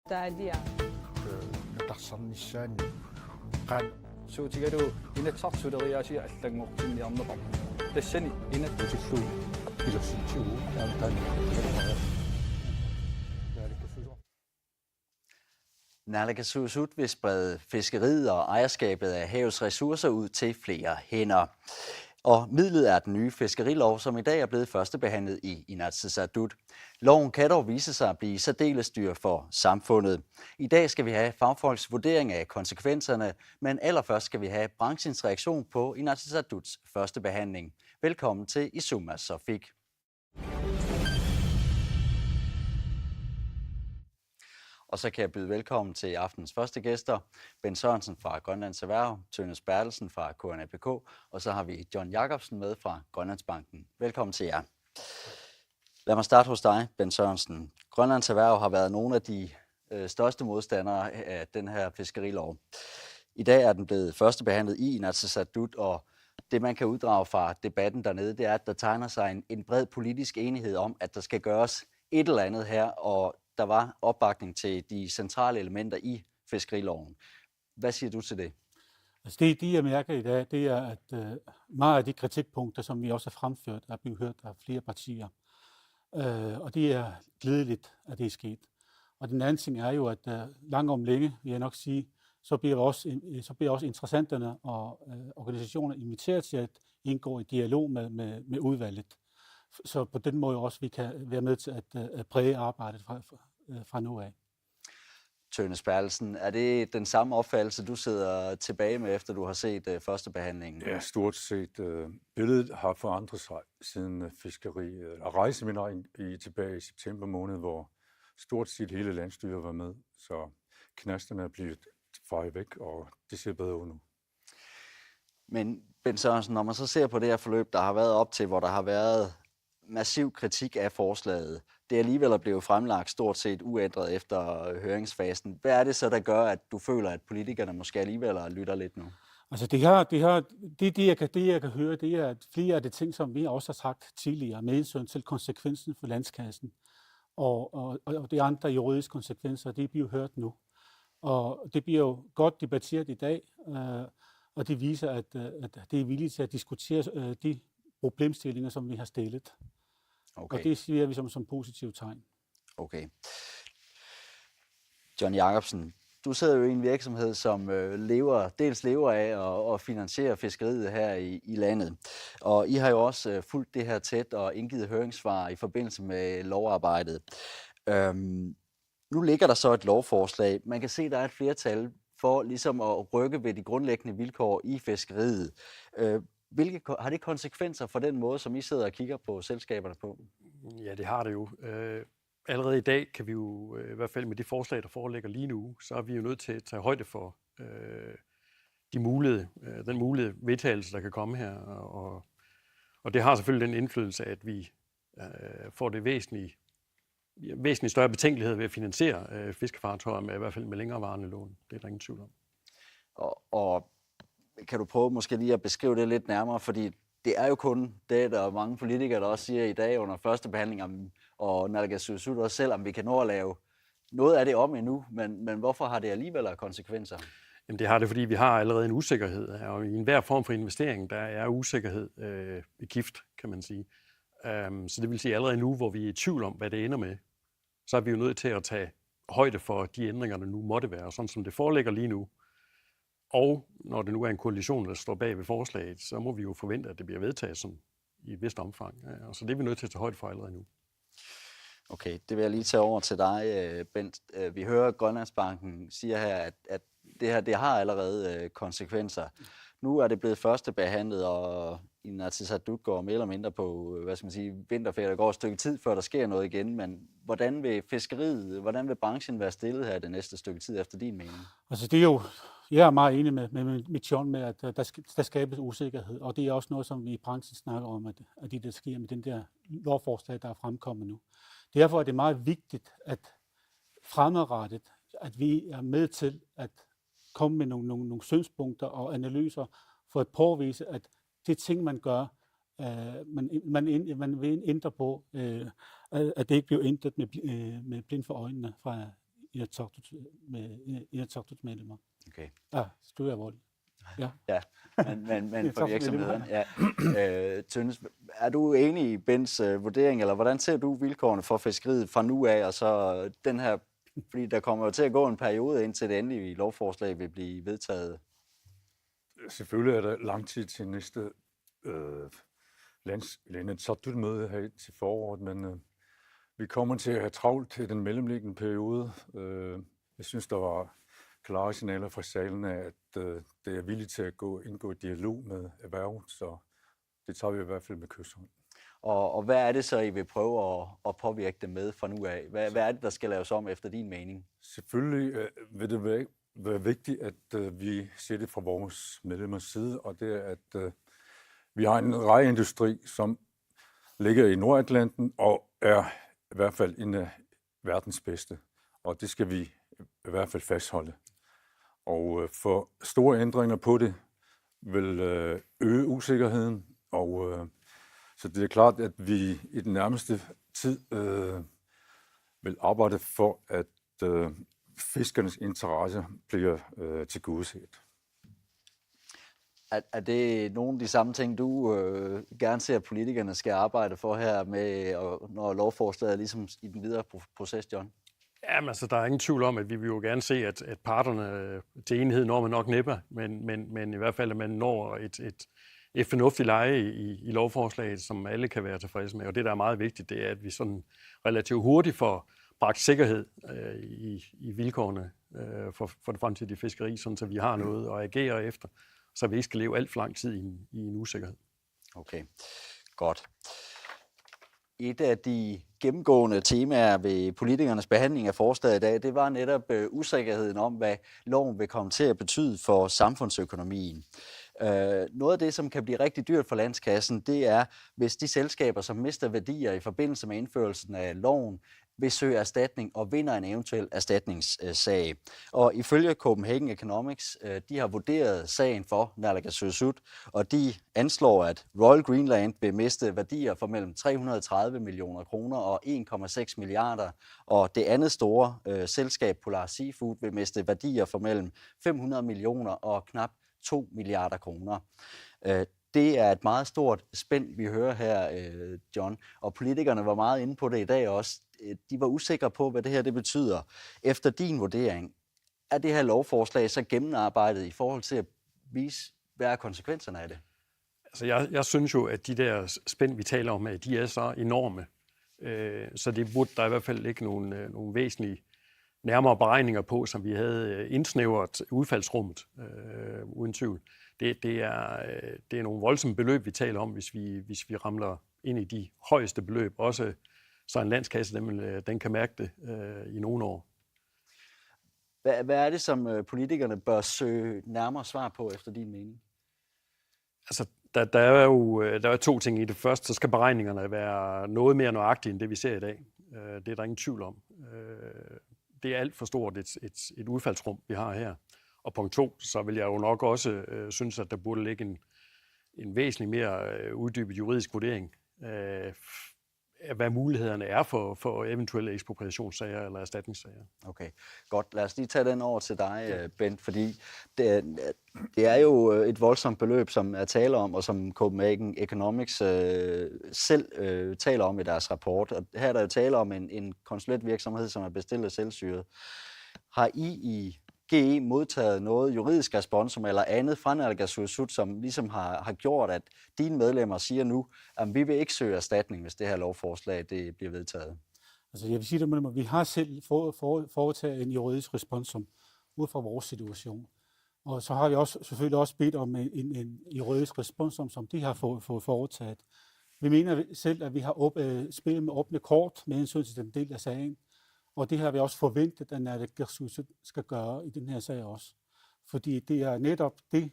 Dalia. Natarsannissaani qaan suutigalu inatsarsuleriaasi аллангортинниарнеқар тассани инаттусиллуу илерситсугу таамтаани Naalakkersuisut vil sprede fiskeriet og ejerskabet af havets ressourcer ud til flere hænder. Og midlet er den nye fiskerilov, som i dag er blevet førstebehandlet i Inatsisartut. Loven kan dog vise sig at blive særdeles dyr for samfundet. I dag skal vi have fagfolks vurdering af konsekvenserne, men allerførst skal vi have branchens reaktion på Inatsisartuts første behandling. Velkommen til Isuma Sofik. Og så kan jeg byde velkommen til aftens første gæster. Ben Sørensen fra Grønlands Erhverv, Tønnes Bertelsen fra KNAPK, og så har vi John Jacobsen med fra Grønlandsbanken. Velkommen til jer. Lad mig starte hos dig, Ben Sørensen. Grønlands Erhverv har været nogle af de største modstandere af den her fiskerilov. I dag er den blevet førstebehandlet i Inatsisartut, og det man kan uddrage fra debatten dernede, det er, at der tegner sig en bred politisk enighed om, at der skal gøres et eller andet her, og der var opbakning til de centrale elementer i fiskeriloven. Hvad siger du til det? Altså det, jeg mærker i dag, det er, at meget af de kritikpunkter, som vi også har fremført, er blevet hørt af flere partier. Og det er glædeligt, at det er sket. Og den anden ting er jo, at langt om længe, vil jeg nok sige, så bliver også interessenterne og organisationer inviteret til at indgå i dialog med udvalget. Så på den måde også, vi kan være med til at præge arbejdet fra nu af. Tønnes Bertelsen, er det den samme opfattelse, du sidder tilbage med, efter du har set første behandling? Ja, stort set. Billedet har forandret sig siden rejseminaret tilbage i september måned, hvor stort set hele landstyret var med. Så knasterne er blevet fejet væk, og det ser bedre ud nu. Men Ben Sørensen, når man så ser på det her forløb, der har været op til, hvor der har været massiv kritik af forslaget, det er alligevel blevet fremlagt stort set uændret efter høringsfasen. Hvad er det så, der gør, at du føler, at politikerne måske alligevel lytter lidt nu? Altså det jeg kan høre, det er, at flere af de ting, som vi også har sagt tidligere, med hensyn til konsekvensen for landskassen, og de andre juridiske konsekvenser, det bliver hørt nu. Og det bliver jo godt debatteret i dag, og det viser, at det er villigt til at diskutere de problemstillinger, som vi har stillet. Okay. Og det siger vi som positivt tegn. Okay. John Jacobsen, du sidder jo i en virksomhed, som lever af at finansiere fiskeriet her i landet. Og I har jo også fulgt det her tæt og indgivet høringssvar i forbindelse med lovarbejdet. Nu ligger der så et lovforslag. Man kan se, at der er et flertal for ligesom at rykke ved de grundlæggende vilkår i fiskeriet. Har det konsekvenser for den måde, som I sidder og kigger på selskaberne på? Ja, det har det jo. Allerede i dag kan vi jo, i hvert fald med det forslag, der foreligger lige nu, så er vi jo nødt til at tage højde for den mulige vedtagelse, der kan komme her. Og det har selvfølgelig den indflydelse, at vi får det væsentligt større betænkelighed ved at finansiere fiskefartøjer med i hvert fald med længerevarende lån. Det er der ingen tvivl om. Og kan du prøve måske lige at beskrive det lidt nærmere, fordi det er jo kun det, der er mange politikere, der også siger i dag under første behandling, og Naalakkersuisut også selv, om vi kan nå at lave noget af det om endnu, men hvorfor har det alligevel konsekvenser? Jamen det har det, fordi vi har allerede en usikkerhed, og i enhver form for investering, der er usikkerhed gift, kan man sige. Så det vil sige allerede nu, hvor vi er i tvivl om, hvad det ender med, så er vi jo nødt til at tage højde for de ændringer, der nu måtte være, sådan som det foreligger lige nu. Og når det nu er en koalition, der står bag ved forslaget, så må vi jo forvente, at det bliver vedtaget sådan i et vist omfang. Og så det er vi nødt til at tage højde for allerede nu. Okay, det vil jeg lige tage over til dig, Bent. Vi hører Grønlandsbanken siger her, at det har allerede konsekvenser. Nu er det blevet første behandlet, og Inatsisartut går mere eller mindre på, vinterferie. Der går et stykke tid, før der sker noget igen. Men hvordan vil branchen være stillet her det næste stykke tid, efter din mening? Altså det er jo, jeg er meget enig med John med, at der skabes usikkerhed. Og det er også noget, som vi i branchen snakker om, at det der sker med den der lovforslag, der er fremkommet nu. Derfor er det meget vigtigt, at fremadrettet, at vi er med til at komme med nogle synspunkter og analyser for at påvise, at det ting, man gør, man vil ændre på, at det ikke bliver ændret med blind for øjnene fra Inatsisartut medlemmer. Okay. Stod jeg vold. Ja. Ja, men for virksomheden. Ja. Tønnes, er du enig i Bens vurdering, eller hvordan ser du vilkårene for fiskeriet fra nu af, og så den her, fordi der kommer jo til at gå en periode, indtil det endelige lovforslag vil blive vedtaget? Selvfølgelig er der lang tid til næste Inatsisartut-møde her til foråret, men vi kommer til at have travlt til den mellemliggende periode. Jeg synes, der var klare signaler fra salen af, at det er villigt til at indgå i dialog med erhvervet, så det tager vi i hvert fald med kysshånd. Og hvad er det så, I vil prøve at påvirke det med fra nu af? Hvad er det, der skal laves om efter din mening? Selvfølgelig vil det være vigtigt, at vi ser det fra vores medlemmers side, og det er, at vi har en rejeindustri, som ligger i Nordatlanten og er i hvert fald en af verdens bedste, og det skal vi i hvert fald fastholde. Og for store ændringer på det vil øge usikkerheden, og så det er klart, at vi i den nærmeste tid vil arbejde for, at fiskernes interesse bliver tilgodeset. Er det nogle af de samme ting, du gerne ser, at politikerne skal arbejde for her, med, når lovforslaget er ligesom i den videre proces, John? Jamen, altså, der er ingen tvivl om, at vi vil jo gerne se, at parterne til enighed når man nok næppe, men i hvert fald, at man når et fornuftigt leje i lovforslaget, som alle kan være tilfredse med. Og det, der er meget vigtigt, det er, at vi sådan relativt hurtigt får bragt sikkerhed i vilkårene for det fremtidige fiskeri, sådan så vi har noget at agere efter, så vi ikke skal leve alt for lang tid i en usikkerhed. Okay, godt. Et af de gennemgående temaer ved politikernes behandling af forslaget i dag, det var netop usikkerheden om, hvad loven vil komme til at betyde for samfundsøkonomien. Noget af det, som kan blive rigtig dyrt for landskassen, det er, hvis de selskaber, som mister værdier i forbindelse med indførelsen af loven, vil søge erstatning og vinder en eventuel erstatningssag. Og ifølge Copenhagen Economics, de har vurderet sagen for naalakkersuisut, og de anslår, at Royal Greenland vil miste værdier for mellem 330 millioner kroner og 1,6 milliarder, og det andet store selskab, Polar Seafood, vil miste værdier for mellem 500 millioner og knap 2 milliarder kroner. Det er et meget stort spænd, vi hører her, John, og politikerne var meget inde på det i dag også. De var usikre på, hvad det her det betyder. Efter din vurdering, er det her lovforslag så gennemarbejdet i forhold til at vise, hvad er konsekvenserne af det? Altså, jeg synes jo, at de der spænd, vi taler om, de er så enorme. Så det burde der i hvert fald ikke nogle væsentlige nærmere beregninger på, som vi havde indsnævret udfaldsrummet, uden tvivl. Det er nogle voldsomme beløb, vi taler om, hvis vi ramler ind i de højeste beløb. Også så en landskasse, den kan mærke det i nogle år. Hvad er det, som politikerne bør søge nærmere svar på, efter din mening? Altså, der er to ting i det. Først, så skal beregningerne være noget mere nøjagtige, end det vi ser i dag. Det er der ingen tvivl om. Det er alt for stort et udfaldsrum, vi har her. Og punkt 2, så vil jeg jo nok også synes, at der burde ligge en væsentlig mere uddybet juridisk vurdering af, hvad mulighederne er for eventuelle ekspropriationssager eller erstatningssager. Okay, godt. Lad os lige tage den over til dig, Bent, fordi det er jo et voldsomt beløb, som er tale om, og som Copenhagen Economics selv taler om i deres rapport. Og her er der jo tale om en konsulentvirksomhed, som er bestilt af selvstyret. Har I GE modtaget noget juridisk responsum eller andet fra naalakkersuisut, som ligesom har gjort, at dine medlemmer siger nu, at vi vil ikke søge erstatning, hvis det her lovforslag det bliver vedtaget? Altså jeg vil sige at vi har selv foretaget en juridisk responsum ud fra vores situation. Og så har vi også selvfølgelig også bedt om en juridisk responsum, som de har fået foretaget. Vi mener selv, at vi har spillet med åbne kort med hensyn til den del af sagen. Og det har vi også forventet, at naalakkersuisut skal gøre i den her sag også. Fordi det er netop det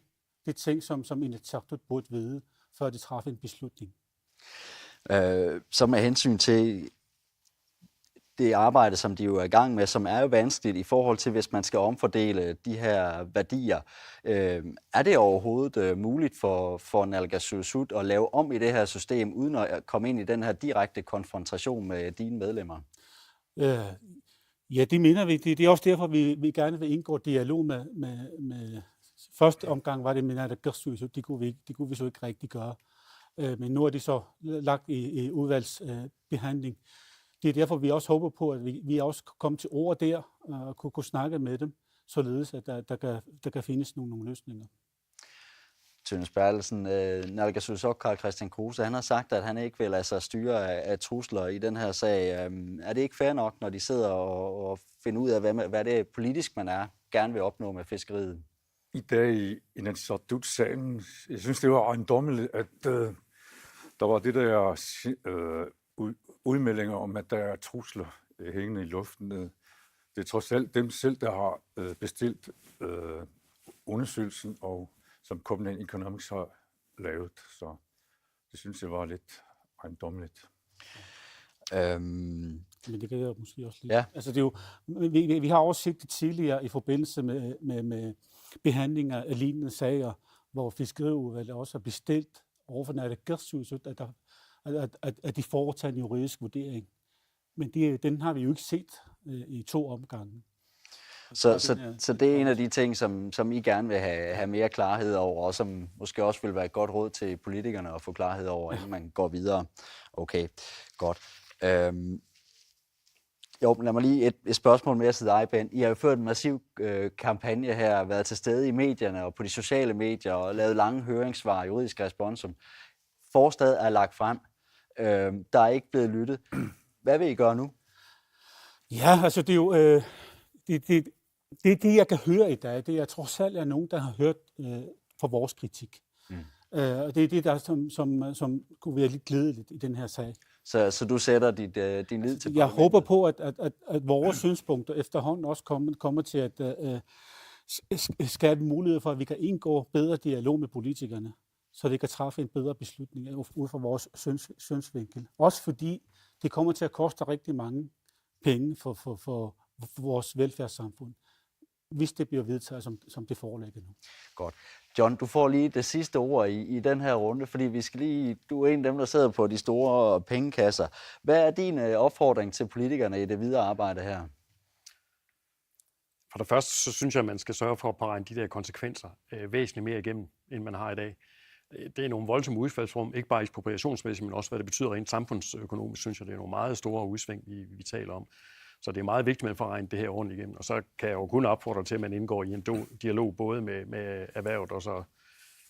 ting, som Inatsisartut burde vide, før de træffer en beslutning. Så med hensyn til det arbejde, som de jo er i gang med, som er jo vanskeligt i forhold til, hvis man skal omfordele de her værdier. Er det overhovedet muligt for naalakkersuisut at lave om i det her system, uden at komme ind i den her direkte konfrontation med dine medlemmer? Ja, det mener vi. Det er også derfor, vi gerne vil indgå dialog med første omgang var det med naalakkersuisut. Det kunne vi så ikke rigtig gøre. Men nu er det så lagt i udvalgsbehandling. Det er derfor, vi også håber på, at vi også kan komme til ord der og kunne snakke med dem, således at der kan findes nogle løsninger. Tønnes Bertelsen, naalakkersuisoq Carl Christian Kruse, han har sagt, at han ikke vil lade sig styre af trusler i den her sag. Er det ikke fair nok, når de sidder og finder ud af, hvad det er politisk, man gerne vil opnå med fiskeriet? I dag i Inatsisartut-sagen, jeg synes, det var ejendommeligt, at der var det der udmeldinger om, at der er trusler hængende i luften. Det er trods alt dem selv, der har bestilt undersøgelsen, og som Copenhagen Economics har lavet. Så det synes jeg var lidt ejendommeligt. Men det kan jeg måske også lige. Ja. Altså, det er jo, vi har også set det tidligere i forbindelse med behandlinger af lignende sager, hvor Fiskeriudvalget også har bestilt overfor naalakkersuisut, at de foretager en juridisk vurdering. Men den har vi jo ikke set i 2 omgange. Så det er en af de ting, som I gerne vil have mere klarhed over, og som måske også vil være et godt råd til politikerne at få klarhed over, inden man går videre. Okay, godt. Lad mig lige et spørgsmål mere til dig, Ben. I har jo ført en massiv kampagne her, været til stede i medierne og på de sociale medier, og lavet lange høringssvar, juridisk responsum. Forslaget er lagt frem. Der er ikke blevet lyttet. Hvad vil I gøre nu? Ja, altså det er jo... Det, jeg kan høre i dag, det er trods alt er nogen, der har hørt for vores kritik. Og det er det, der som kunne være lidt glædeligt i den her sag. Så du sætter din lid til? Jeg håber på, at vores synspunkter efterhånden også kommer til at skabe mulighed for, at vi kan indgå bedre dialog med politikerne, så vi kan træffe en bedre beslutning ud fra vores synsvinkel. Også fordi det kommer til at koste rigtig mange penge for vores velfærdssamfund, hvis det bliver vedtaget, som det foreligger nu. Godt. John, du får lige det sidste ord i den her runde, fordi du er en af dem, der sidder på de store pengekasser. Hvad er din opfordring til politikerne i det videre arbejde her? For det første, så synes jeg, at man skal sørge for at beregne de der konsekvenser væsentligt mere igennem, end man har i dag. Det er nogle voldsomme udfaldsrum, ikke bare ekspropriationsmæssigt, men også hvad det betyder rent samfundsøkonomisk, synes jeg, det er nogle meget store udsving, vi taler om. Så det er meget vigtigt, at man får regnet det her ordentligt igennem. Og så kan jeg jo kun opfordre til, at man indgår i en dialog både med erhvervet og så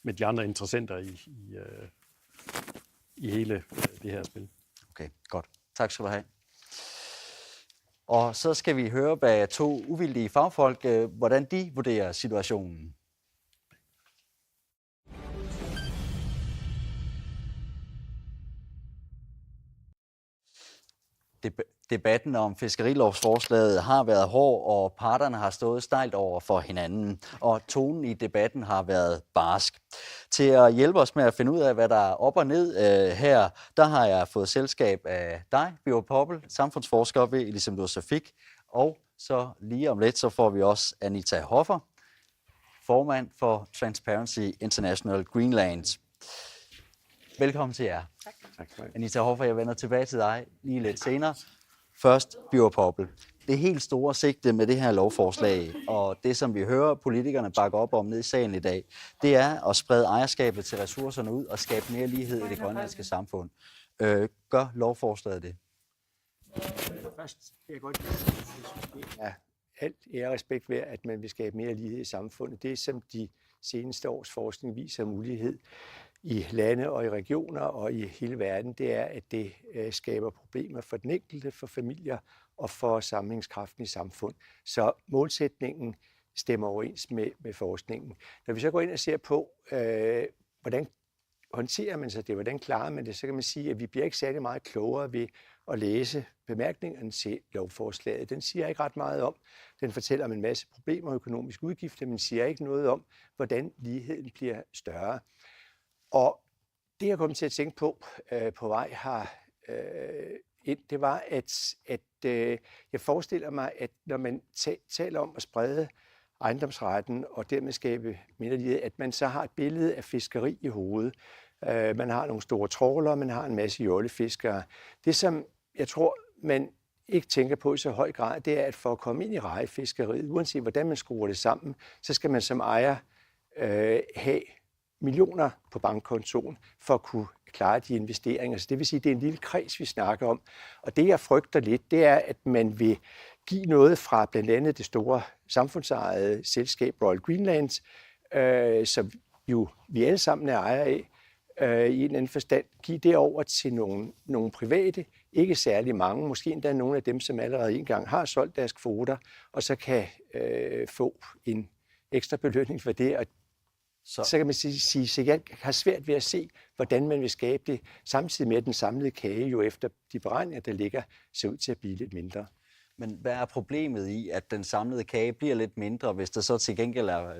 med de andre interessenter i hele det her spil. Okay, godt. Tak skal du have. Og så skal vi høre bag 2 uvildige fagfolk, hvordan de vurderer situationen. Debatten om fiskerilovsforslaget har været hård, og parterne har stået stejlt over for hinanden, og tonen i debatten har været barsk. Til at hjælpe os med at finde ud af, hvad der er op og ned her, der har jeg fået selskab af dig, Birger Poppel, samfundsforsker ved Elisabeth Safik, og så lige om lidt, så får vi også Anita Hoffer, formand for Transparency International Greenland. Velkommen til jer. Tak. Anita Hoffer, jeg vender tilbage til dig lige lidt senere. Først, Birger Poppel. Det helt store sigte med det her lovforslag, og det, som vi hører politikerne bakke op om nede i salen i dag, det er at sprede ejerskabet til ressourcerne ud og skabe mere lighed i det grønlandske samfund. Gør lovforslaget det? Først vil jeg godt alt ære og respekt ved, at man vil skabe mere lighed i samfundet. Det, som de seneste års forskning viser mulighed i lande og i regioner og i hele verden, det er, at det skaber problemer for den enkelte, for familier og for sammenhængskraften i samfund. Så målsætningen stemmer overens med forskningen. Når vi så går ind og ser på, hvordan håndterer man så det, hvordan klarer man det, så kan man sige, at vi bliver ikke særlig meget klogere ved at læse bemærkningerne til lovforslaget. Den siger ikke ret meget om. Den fortæller om en masse problemer og økonomiske udgifter, men siger ikke noget om, hvordan ligheden bliver større. Og det, jeg kom til at tænke på vej ind, det var, at jeg forestiller mig, at når man taler om at sprede ejendomsretten og dermed skabe mere lighed, at man så har et billede af fiskeri i hovedet. Man har nogle store trawlere, man har en masse jollefiskere. Det, som jeg tror, man ikke tænker på i så høj grad, det er, at for at komme ind i rejefiskeriet, uanset hvordan man skruer det sammen, så skal man som ejer have millioner på bankkontoen for at kunne klare de investeringer. Så det vil sige, at det er en lille kreds, vi snakker om. Og det, jeg frygter lidt, det er, at man vil give noget fra blandt andet det store samfundsejede selskab Royal Greenland, som jo vi alle sammen er ejere af, i en eller anden forstand, give det over til nogle private, ikke særlig mange, måske endda nogle af dem, som allerede engang har solgt deres kvoter, og så kan få en ekstra belønning for det. Og så kan man sige, at jeg har svært ved at se, hvordan man vil skabe det, samtidig med at den samlede kage jo efter de beregninger, der ligger, ser ud til at blive lidt mindre. Men hvad er problemet i, at den samlede kage bliver lidt mindre, hvis der så til gengæld er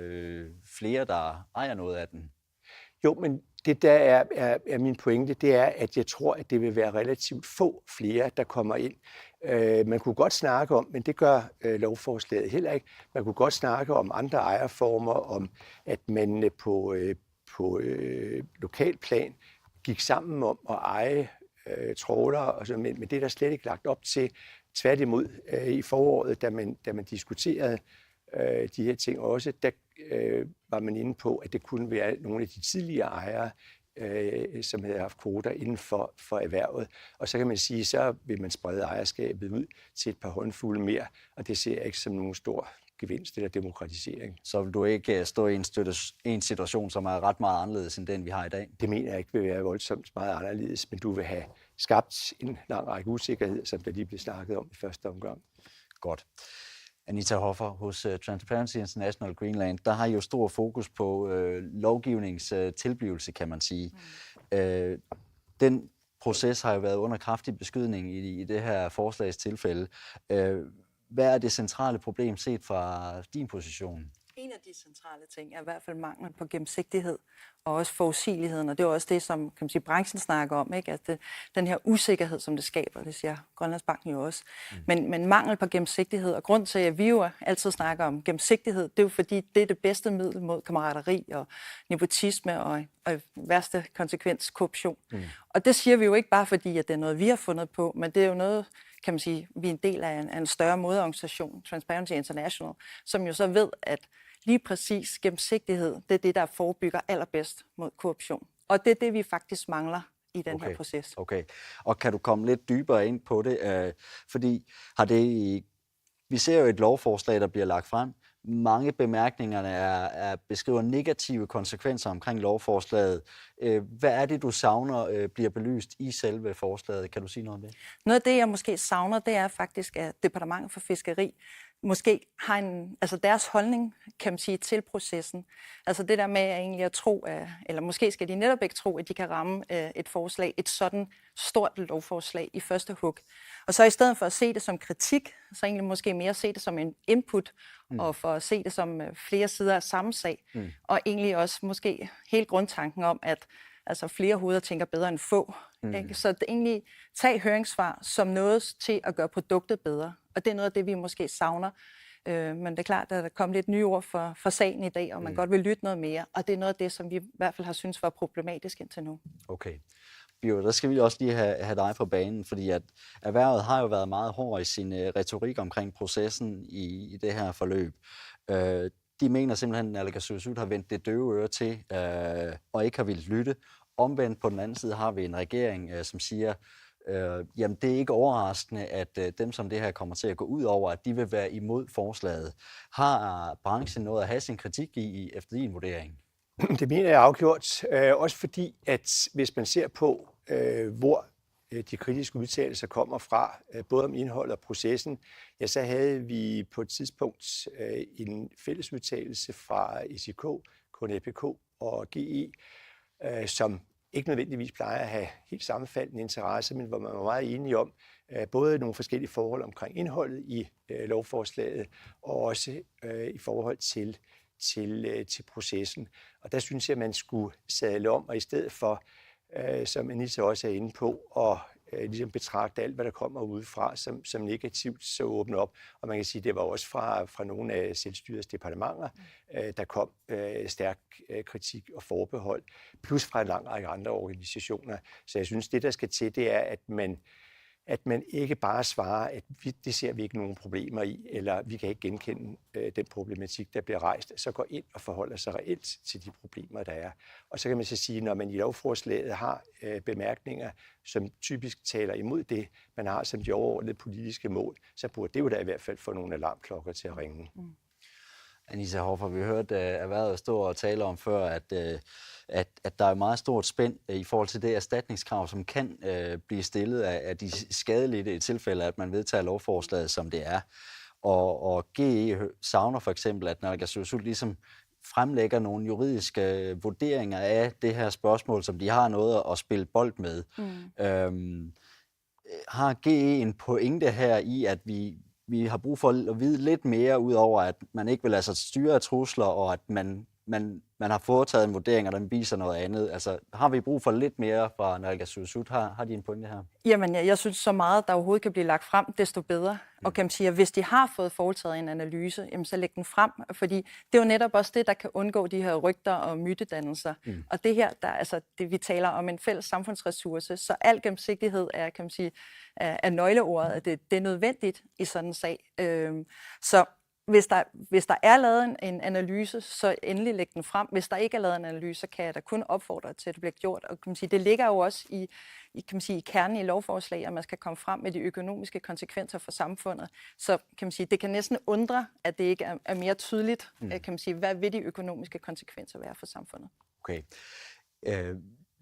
flere, der ejer noget af den? Jo, men det der er min pointe, det er, at jeg tror, at det vil være relativt få flere, der kommer ind. Man kunne godt snakke om, men det gør lovforslaget heller ikke, man kunne godt snakke om andre ejerformer, om at man på lokalplan gik sammen om at eje trawlere, og så, men det er der slet ikke lagt op til. Tværtimod i foråret, da man diskuterede de her ting også, der var man inde på, at det kunne være nogle af de tidligere ejere, som havde haft kvoter inden for erhvervet. Og så kan man sige, så vil man sprede ejerskabet ud til et par håndfulde mere, og det ser jeg ikke som nogen stor gevinst eller demokratisering. Så vil du ikke stå i en situation, som er ret meget anderledes end den, vi har i dag? Det mener jeg ikke vil være voldsomt meget anderledes, men du vil have skabt en lang række usikkerhed, som der lige blev snakket om i første omgang. Godt. Anita Hoffer hos Transparency International Greenland, der har I jo stor fokus på lovgivningstilblivelse, kan man sige. Den proces har jo været under kraftig beskydning i det her forslagstilfælde. Hvad er det centrale problem set fra din position? En af de centrale ting er i hvert fald mangel på gennemsigtighed og også forudsigeligheden, og det er også det, som kan man sige, branchen snakker om, ikke? Altså den her usikkerhed, som det skaber, det siger Grønlandsbanken jo også. Men mangel på gennemsigtighed, og grund til, at vi jo altid snakker om gennemsigtighed, det er jo fordi, det er det bedste middel mod kammerateri og nepotisme og værste konsekvens korruption. Og det siger vi jo ikke bare fordi, at det er noget, vi har fundet på, men det er jo noget, kan man sige, vi er en del af en større moderorganisation, Transparency International, som jo så ved, at lige præcis gennemsigtighed, det er det, der forebygger allerbedst mod korruption. Og det er det, vi faktisk mangler i den her proces. Okay. Og kan du komme lidt dybere ind på det? Fordi vi ser jo et lovforslag, der bliver lagt frem. Mange bemærkningerne beskriver negative konsekvenser omkring lovforslaget. Hvad er det, du savner bliver belyst i selve forslaget? Kan du sige noget om det? Noget af det, jeg måske savner, det er faktisk, at Departementet for Fiskeri måske har altså deres holdning, kan man sige, til processen. Altså det der med egentlig at tro, eller måske skal de netop ikke tro, at de kan ramme et sådan stort lovforslag i første hug. Og så i stedet for at se det som kritik, så egentlig måske mere se det som en input, og for at se det som flere sider af samme sag. Og egentlig også måske hele grundtanken om, at altså flere hoveder tænker bedre end få. Ikke? Så det egentlig tag høringssvar som noget til at gøre produktet bedre. Og det er noget af det, vi måske savner. Men det er klart, at der kom lidt nye ord fra sagen i dag, og man godt vil lytte noget mere. Og det er noget af det, som vi i hvert fald har syntes var problematisk indtil nu. Okay. Jo, der skal vi også lige have dig på banen, fordi at erhvervet har jo været meget hård i sin retorik omkring processen i det her forløb. De mener simpelthen, at naalakkersuisut har vendt det døve øre til og ikke har villet lytte. Omvendt på den anden side har vi en regering, som siger, jamen det er ikke overraskende, at dem, som det her kommer til at gå ud over, at de vil være imod forslaget. Har branchen noget at have sin kritik i efter din vurdering? Det mener jeg afgjort, også fordi, at hvis man ser på, hvor de kritiske udtalelser kommer fra, både om indholdet og processen, ja, så havde vi på et tidspunkt en fælles udtalelse fra ECK, KNAPK og GE, som ikke nødvendigvis plejer at have helt sammenfaldende interesse, men hvor man var meget enige om både nogle forskellige forhold omkring indholdet i lovforslaget, og også i forhold til processen. Og der synes jeg, at man skulle sadle om, og i stedet for, som Anita også er inde på, at ligesom betragte alt, hvad der kommer udefra som negativt, så åbne op. Og man kan sige, at det var også fra nogle af selvstyrets departementer, der kom stærk kritik og forbehold, plus fra en lang række andre organisationer. Så jeg synes, det der skal til, det er, at man at man ikke bare svarer, at det ser vi ikke nogen problemer i, eller vi kan ikke genkende den problematik, der bliver rejst, så går ind og forholder sig reelt til de problemer, der er. Og så kan man så sige, når man i lovforslaget har bemærkninger, som typisk taler imod det, man har som de overordnede politiske mål, så burde det jo da i hvert fald få nogle alarmklokker til at ringe. Anita Hoffer, vi hørte erhvervet stå og tale om før, at der er meget stort spænd i forhold til det erstatningskrav, som kan blive stillet af de skadelige i tilfælde, at man vedtager lovforslaget, som det er. Og GE savner for eksempel, at naalakkersuisut ligesom fremlægger nogle juridiske vurderinger af det her spørgsmål, som de har noget at spille bold med. Har GE en pointe her i, at vi har brug for at vide lidt mere, ud over at man ikke vil lade sig styre af trusler, og at man har foretaget en vurdering, og den viser noget andet. Altså, har vi brug for lidt mere fra naalakkersuisut? Har de en pointe her? Jamen, jeg synes, så meget, der overhovedet kan blive lagt frem, desto bedre. Og kan man sige, at hvis de har fået foretaget en analyse, jamen, så læg den frem, fordi det er jo netop også det, der kan undgå de her rygter og mytedannelser. Og det her, vi taler om en fælles samfundsressource, så al gennemsigtighed er, kan man sige, er nøgleordet, at det er nødvendigt i sådan en sag. Så hvis der er lavet en analyse, så endelig læg den frem. Hvis der ikke er lavet en analyse, så kan jeg da kun opfordre til, at det bliver gjort. Og kan man sige, det ligger jo også i kernen i lovforslag, at man skal komme frem med de økonomiske konsekvenser for samfundet. Så kan man sige, det kan næsten undre, at det ikke er mere tydeligt. Kan man sige, hvad vil de økonomiske konsekvenser være for samfundet? Okay.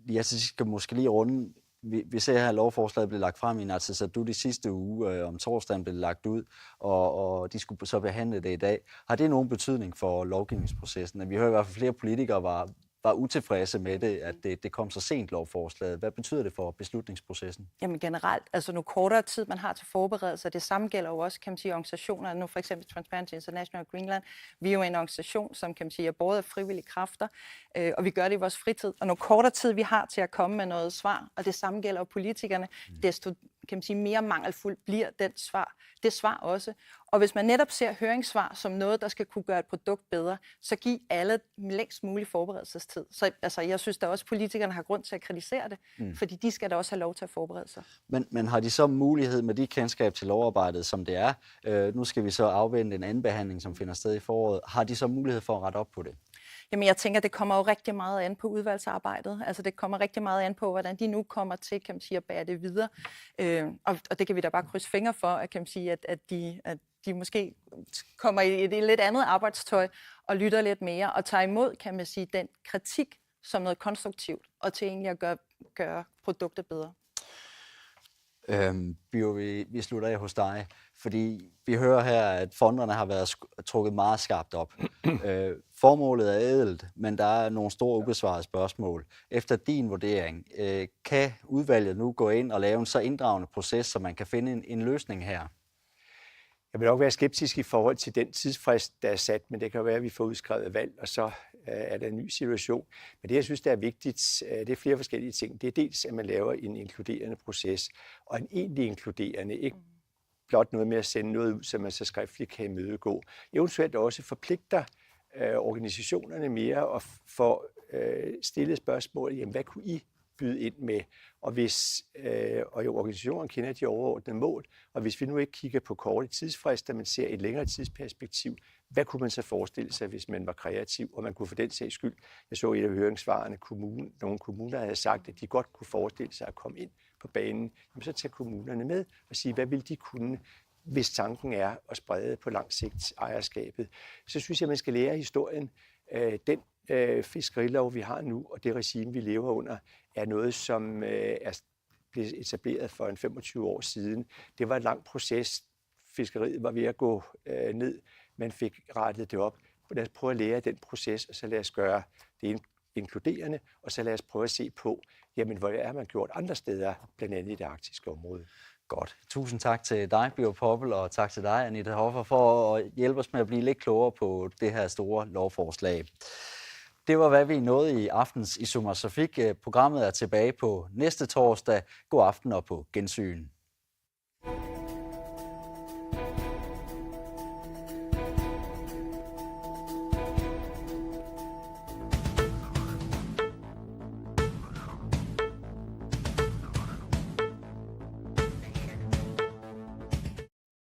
Jeg skal måske lige runde. Vi ser her, at lovforslaget blev lagt frem i Inatsisartut i sidste uge. Om torsdagen blev det lagt ud, og de skulle så behandle det i dag. Har det nogen betydning for lovgivningsprocessen? Vi hører i hvert fald flere politikere var utilfredse med det, at det kom så sent, lovforslaget. Hvad betyder det for beslutningsprocessen? Jamen generelt, altså nu kortere tid, man har til forberedelse, det samme gælder jo også, kan man sige, organisationer. Nu for eksempel Transparency International Greenland. Vi er jo en organisation, som kan man sige, er båret af frivillige kræfter, og vi gør det i vores fritid. Og nu kortere tid, vi har til at komme med noget svar, og det samme gælder jo politikerne, desto kan man sige, mere mangelfuldt bliver det svar også. Og hvis man netop ser høringssvar som noget, der skal kunne gøre et produkt bedre, så giv alle længst mulig forberedelsestid. Så altså, jeg synes da også, at politikerne har grund til at kritisere det, fordi de skal da også have lov til at forberede sig. Men har de så mulighed med de kendskab til lovarbejdet, som det er? Nu skal vi så afvente en anden behandling, som finder sted i foråret. Har de så mulighed for at rette op på det? Jamen, jeg tænker, det kommer jo rigtig meget an på udvalgsarbejdet. Altså, det kommer rigtig meget an på, hvordan de nu kommer til, kan man sige, at bære det videre. Og det kan vi da bare krydse fingre for, at, kan man sige, at de måske kommer i et lidt andet arbejdstøj og lytter lidt mere og tager imod, kan man sige, den kritik som noget konstruktivt og til egentlig at gøre produkter bedre. Bio, vi slutter af hos dig, fordi vi hører her, at fonderne har været trukket meget skarpt op. Formålet er ædelt, men der er nogle store ubesvarede spørgsmål. Efter din vurdering, kan udvalget nu gå ind og lave en så inddragende proces, så man kan finde en løsning her? Jeg vil nok være skeptisk i forhold til den tidsfrist, der er sat, men det kan jo være, at vi får udskrevet valg, og så er der en ny situation. Men det, jeg synes, der er vigtigt, det er flere forskellige ting. Det er dels, at man laver en inkluderende proces, og en egentlig inkluderende, ikke blot noget med at sende noget ud, som man så skriftligt kan imødegå. Eventuelt også forpligter organisationerne mere og får stillet spørgsmål, jamen, hvad kunne I byde ind med? Og organisationerne kender de overordnede mål, og hvis vi nu ikke kigger på korte tidsfrister, men ser et længere tidsperspektiv, hvad kunne man så forestille sig, hvis man var kreativ, og man kunne for den sags skyld, jeg så et af høringssvarene, nogle kommuner havde sagt, at de godt kunne forestille sig at komme ind på banen, jamen så tage kommunerne med og sige, hvad vil de kunne, hvis tanken er at sprede på lang sigt ejerskabet. Så synes jeg, man skal lære historien. Den fiskerilov, vi har nu, og det regime, vi lever under, er noget, som er blevet etableret for 25 år siden. Det var en lang proces. Fiskeriet var ved at gå ned. Man fik rettet det op. Lad os prøve at lære den proces, og så lad os gøre det inkluderende, og så lad os prøve at se på, jamen, hvad er man gjort andre steder, blandt andet i det arktiske område. Godt. Tusind tak til dig, Bio Poppel, og tak til dig, Anita Hoffer, for at hjælpe os med at blive lidt klogere på det her store lovforslag. Det var, hvad vi nåede i aftens Isomar Sofik. Programmet er tilbage på næste torsdag. God aften og på gensyn.